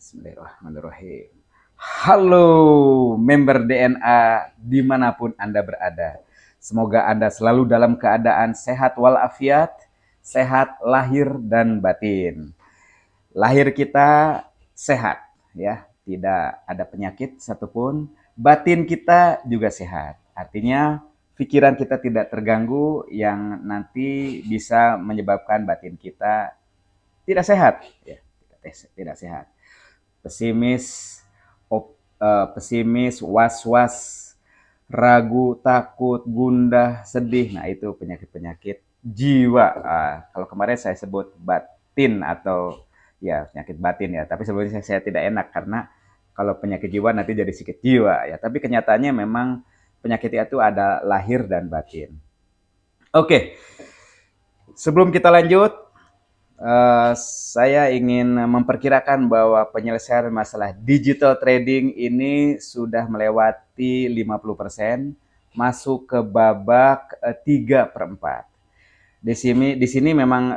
Bismillahirrahmanirrahim. Halo member DNA dimanapun Anda berada. Semoga Anda selalu dalam keadaan sehat walafiat, sehat lahir dan batin. Lahir kita sehat, ya, tidak ada penyakit satupun. Batin kita juga sehat. Artinya pikiran kita tidak terganggu yang nanti bisa menyebabkan batin kita tidak sehat, ya, tidak sehat. Pesimis, pesimis, was-was, ragu, takut, gundah, sedih. Nah, itu penyakit-penyakit jiwa. Kalau kemarin saya sebut batin atau ya penyakit batin ya. Tapi sebelumnya saya tidak enak karena kalau penyakit jiwa nanti jadi sakit jiwa ya. Tapi kenyataannya memang penyakit itu ada lahir dan batin. Oke, sebelum kita lanjut, saya ingin memperkirakan bahwa penyelesaian masalah digital trading ini sudah melewati 50%, masuk ke babak 3/4. Di sini memang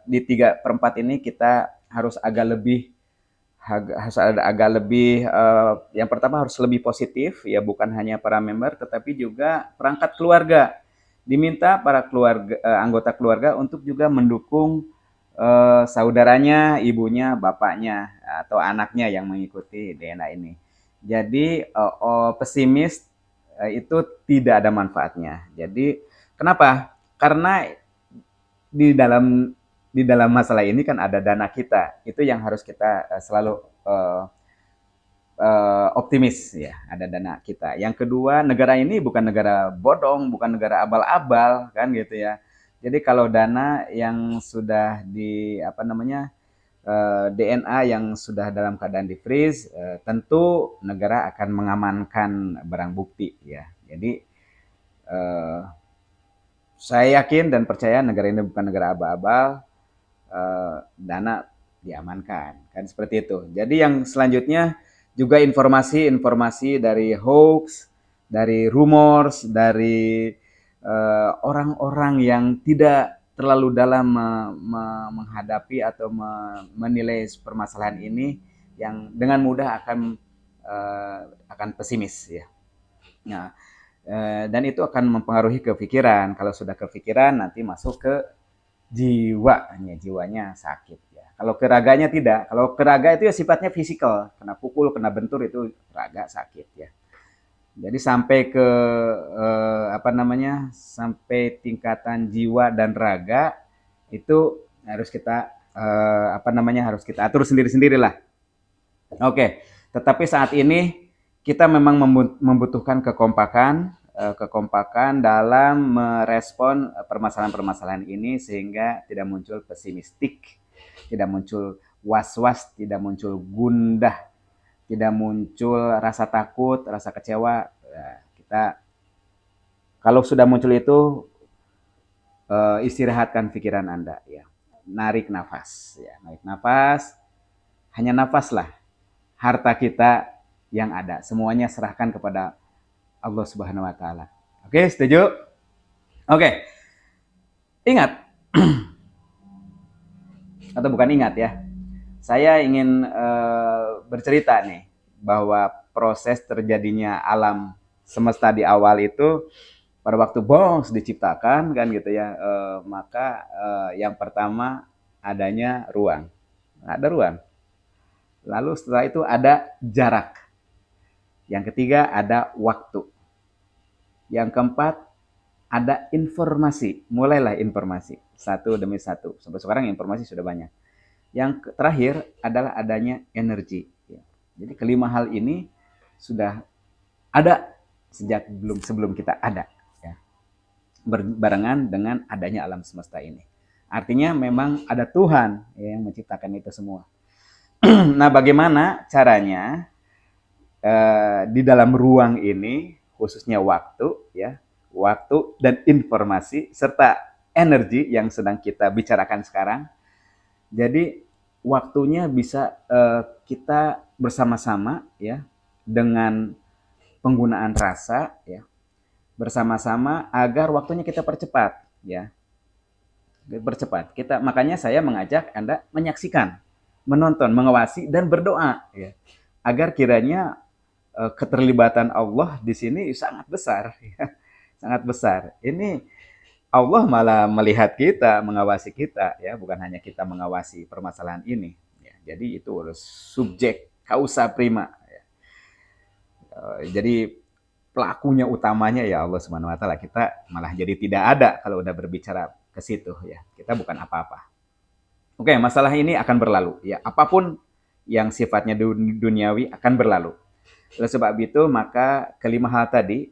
di 3/4 ini kita harus agak lebih yang pertama harus lebih positif ya, bukan hanya para member tetapi juga perangkat keluarga. Diminta para anggota keluarga untuk juga mendukung saudaranya, ibunya, bapaknya, atau anaknya yang mengikuti DNA ini. Jadi pesimis itu tidak ada manfaatnya. Jadi kenapa? Karena di dalam masalah ini kan ada dana kita. Itu yang harus kita selalu optimis ya, ada dana kita. Yang kedua, negara ini bukan negara bodong, bukan negara abal-abal kan gitu ya. Jadi kalau dana yang sudah di DNA yang sudah dalam keadaan di freeze, tentu negara akan mengamankan barang bukti ya. Jadi saya yakin dan percaya negara ini bukan negara abal-abal, dana diamankan kan seperti itu. Jadi yang selanjutnya juga informasi-informasi dari hoax, dari rumors, dari orang-orang yang tidak terlalu dalam menghadapi atau menilai permasalahan ini, yang dengan mudah akan pesimis ya. Nah, dan itu akan mempengaruhi kepikiran. Kalau sudah kepikiran nanti masuk ke jiwanya sakit ya. Kalau ke raganya tidak. Kalau ke raga itu ya sifatnya fisikal, kena pukul, kena bentur itu raga sakit ya. Jadi sampai ke sampai tingkatan jiwa dan raga itu harus kita harus kita atur sendiri-sendiri lah. Oke, tetapi saat ini kita memang membutuhkan kekompakan dalam merespon permasalahan-permasalahan ini sehingga tidak muncul pesimistik, tidak muncul was-was, tidak muncul gundah, tidak muncul rasa takut, rasa kecewa. Kita kalau sudah muncul itu istirahatkan pikiran Anda ya. Narik nafas ya, narik nafas. Hanya nafas lah. Harta kita yang ada, semuanya serahkan kepada Allah Subhanahu wa taala. Oke, setuju? Oke. Ingat atau bukan ingat ya. Saya ingin bercerita nih bahwa proses terjadinya alam semesta di awal itu pada waktu Bos diciptakan kan gitu ya, maka yang pertama adanya ruang. Ada ruang. Lalu setelah itu ada jarak. Yang ketiga ada waktu. Yang keempat ada informasi. Mulailah informasi satu demi satu. Sampai sekarang informasi sudah banyak. Yang terakhir adalah adanya energi. Jadi kelima hal ini sudah ada sejak sebelum kita ada, ya. Berbarengan dengan adanya alam semesta ini. Artinya memang ada Tuhan yang menciptakan itu semua. Nah, bagaimana caranya di dalam ruang ini, khususnya waktu, ya, waktu dan informasi serta energi yang sedang kita bicarakan sekarang. Jadi waktunya bisa kita bersama-sama ya, dengan penggunaan rasa ya, bersama-sama agar waktunya kita percepat ya. Percepat. Makanya saya mengajak Anda menyaksikan menonton, mengawasi dan berdoa ya. Agar kiranya keterlibatan Allah di sini sangat besar ya. Sangat besar. Ini Allah malah melihat kita, mengawasi kita ya, bukan hanya kita mengawasi permasalahan ini ya. Jadi itu harus subjek causa prima ya. Jadi pelakunya utamanya ya Allah Subhanahu wa taala. Kita malah jadi tidak ada kalau udah berbicara ke situ ya. Kita bukan apa-apa. Oke, masalah ini akan berlalu ya. Apapun yang sifatnya duniawi akan berlalu. Oleh sebab itu maka kelima hal tadi,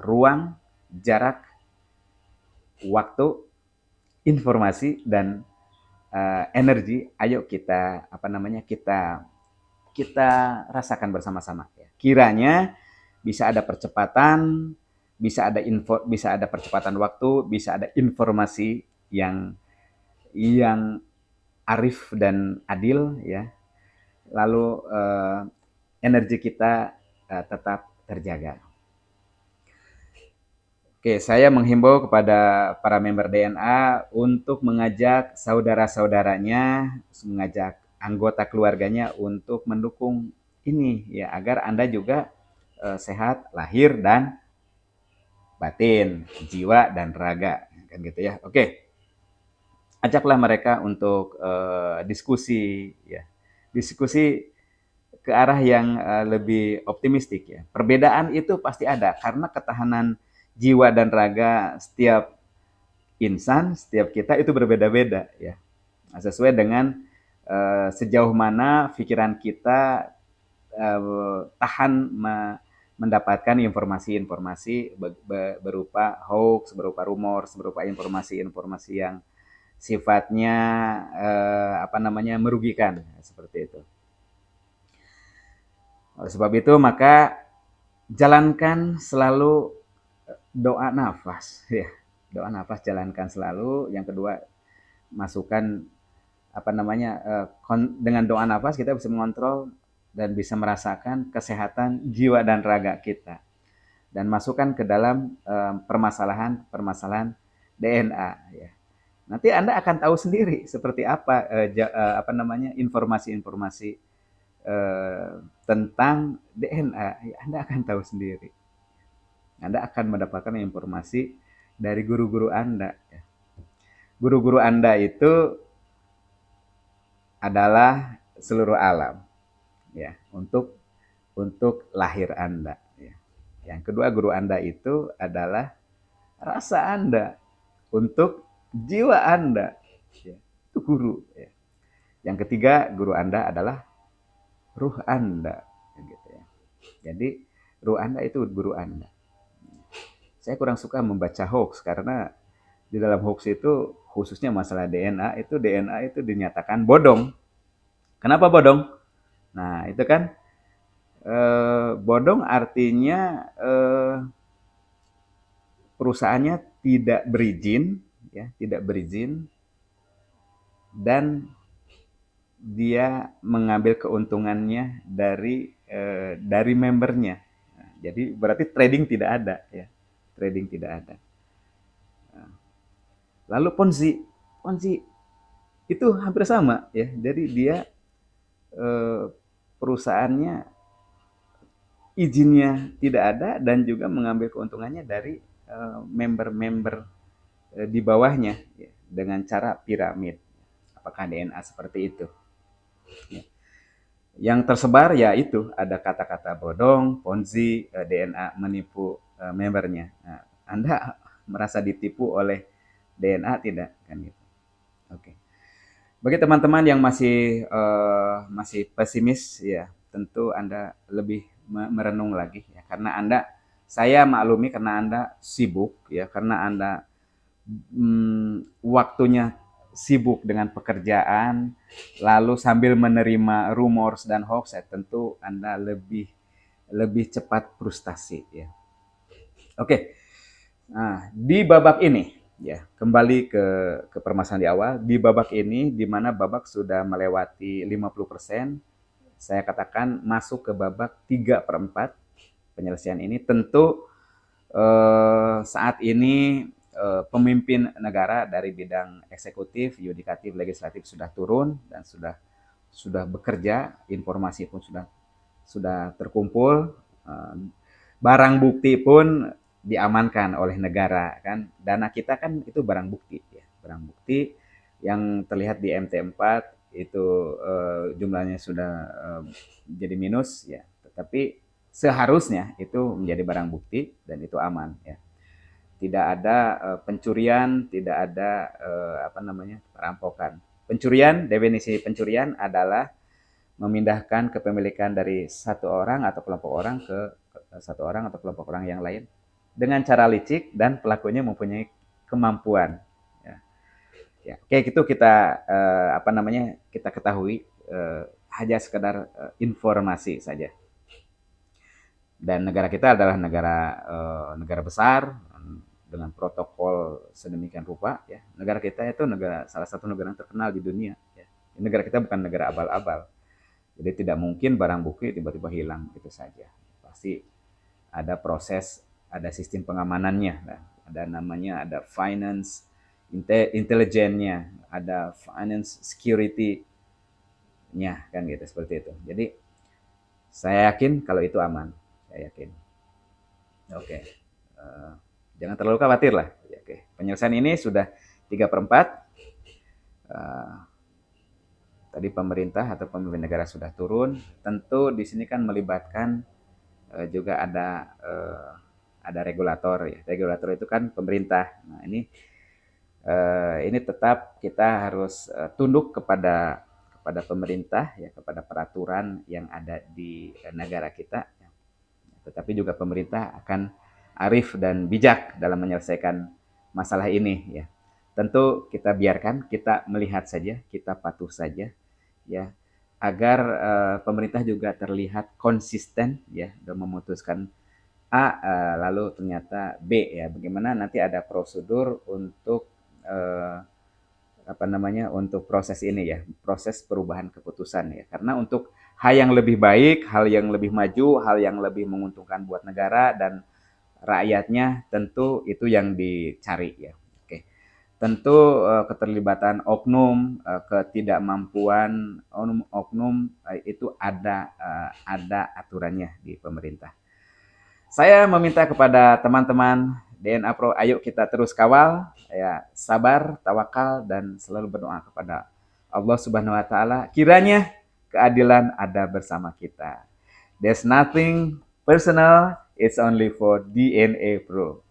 ruang, jarak, waktu, informasi dan energi, ayo kita kita rasakan bersama-sama ya. Kiranya bisa ada percepatan, bisa ada percepatan waktu, bisa ada informasi yang arif dan adil ya. Lalu energi kita tetap terjaga. Oke, saya menghimbau kepada para member DNA untuk mengajak saudara-saudaranya, mengajak anggota keluarganya untuk mendukung ini ya, agar Anda juga sehat lahir dan batin, jiwa dan raga, kan gitu ya. Oke, ajaklah mereka untuk diskusi ya, diskusi ke arah yang lebih optimistik ya. Perbedaan itu pasti ada karena ketahanan jiwa dan raga setiap insan, setiap kita itu berbeda-beda ya. Sesuai dengan sejauh mana pikiran kita tahan mendapatkan informasi-informasi berupa hoax, berupa rumor, berupa informasi-informasi yang sifatnya merugikan seperti itu. Oleh sebab itu maka jalankan selalu doa nafas ya. Doa nafas jalankan selalu. Yang kedua, masukkan dengan doa nafas kita bisa mengontrol dan bisa merasakan kesehatan jiwa dan raga kita. Dan masukkan ke dalam permasalahan DNA ya. Nanti Anda akan tahu sendiri seperti apa informasi-informasi tentang DNA. Anda akan tahu sendiri. Anda akan mendapatkan informasi dari guru-guru Anda. Guru-guru Anda itu adalah seluruh alam, ya, untuk lahir Anda. Ya. Yang kedua, guru Anda itu adalah rasa Anda untuk jiwa Anda. Ya. Itu guru. Ya. Yang ketiga, guru Anda adalah ruh Anda. Gitu ya. Jadi, ruh Anda itu guru Anda. Saya kurang suka membaca hoax karena di dalam hoax itu khususnya masalah DNA itu dinyatakan bodong. Kenapa bodong? Nah itu kan bodong artinya perusahaannya tidak berizin, ya, tidak berizin dan dia mengambil keuntungannya dari membernya. Nah, jadi berarti trading tidak ada, ya, trading tidak ada. Lalu Ponzi itu hampir sama ya. Jadi dia perusahaannya izinnya tidak ada dan juga mengambil keuntungannya dari member-member di bawahnya ya, dengan cara piramid. Apakah DNA seperti itu? Ya. Yang tersebar ya itu ada kata-kata bodong, Ponzi, DNA menipu membernya. Nah, Anda merasa ditipu oleh DNA tidak kan gitu. Oke. Bagi teman-teman yang masih pesimis ya, tentu Anda lebih merenung lagi ya, karena saya maklumi karena Anda sibuk ya, karena Anda waktunya sibuk dengan pekerjaan, lalu sambil menerima rumors dan hoax, ya tentu Anda lebih cepat frustasi ya. Oke. Nah, di babak ini ya, kembali ke permasalahan di awal, di babak ini di mana babak sudah melewati 50%, saya katakan masuk ke babak 3/4 penyelesaian ini. Tentu saat ini pemimpin negara dari bidang eksekutif, yudikatif, legislatif sudah turun dan sudah sudah bekerja, informasi pun sudah terkumpul, barang bukti pun diamankan oleh negara kan. Dana kita kan itu barang bukti ya, barang bukti yang terlihat di MT4 itu jumlahnya sudah jadi minus ya, tetapi seharusnya itu menjadi barang bukti dan itu aman ya. Tidak ada pencurian, tidak ada apa namanya, perampokan. Pencurian, definisi pencurian adalah memindahkan kepemilikan dari satu orang atau kelompok orang ke satu orang atau kelompok orang yang lain dengan cara licik dan pelakunya mempunyai kemampuan. Ya, ya. Oke, itu kita apa namanya, kita ketahui hanya sekedar informasi saja. Dan negara kita adalah negara besar dengan protokol sedemikian rupa ya. Negara kita itu salah satu negara yang terkenal di dunia ya. Negara kita bukan negara abal-abal. Jadi tidak mungkin barang bukti tiba-tiba hilang gitu saja. Pasti ada proses, ada sistem pengamanannya, ada namanya, ada finance intelijennya, ada finance security-nya kan gitu, seperti itu. Jadi saya yakin kalau itu aman, saya yakin. Oke, jangan terlalu khawatir lah. Oke, penyelesaian ini sudah 3/4. Tadi pemerintah atau pemimpin negara sudah turun. Tentu di sini kan melibatkan juga ada regulator ya. Regulator itu kan pemerintah. Nah, ini tetap kita harus tunduk kepada pemerintah ya, kepada peraturan yang ada di negara kita. Tetapi juga pemerintah akan arif dan bijak dalam menyelesaikan masalah ini ya. Tentu kita biarkan, kita melihat saja, kita patuh saja ya, agar pemerintah juga terlihat konsisten ya dalam memutuskan A lalu ternyata B ya. Bagaimana nanti ada prosedur untuk apa namanya, untuk proses ini ya, proses perubahan keputusan ya. Karena untuk hal yang lebih baik, hal yang lebih maju, hal yang lebih menguntungkan buat negara dan rakyatnya, tentu itu yang dicari ya. Oke. Tentu keterlibatan oknum, ketidakmampuan oknum itu ada aturannya di pemerintah. Saya meminta kepada teman-teman DNA Pro, ayo kita terus kawal, ya, sabar, tawakal, dan selalu berdoa kepada Allah Subhanahu wa Ta'ala. Kiranya keadilan ada bersama kita. There's nothing personal, it's only for DNA Pro.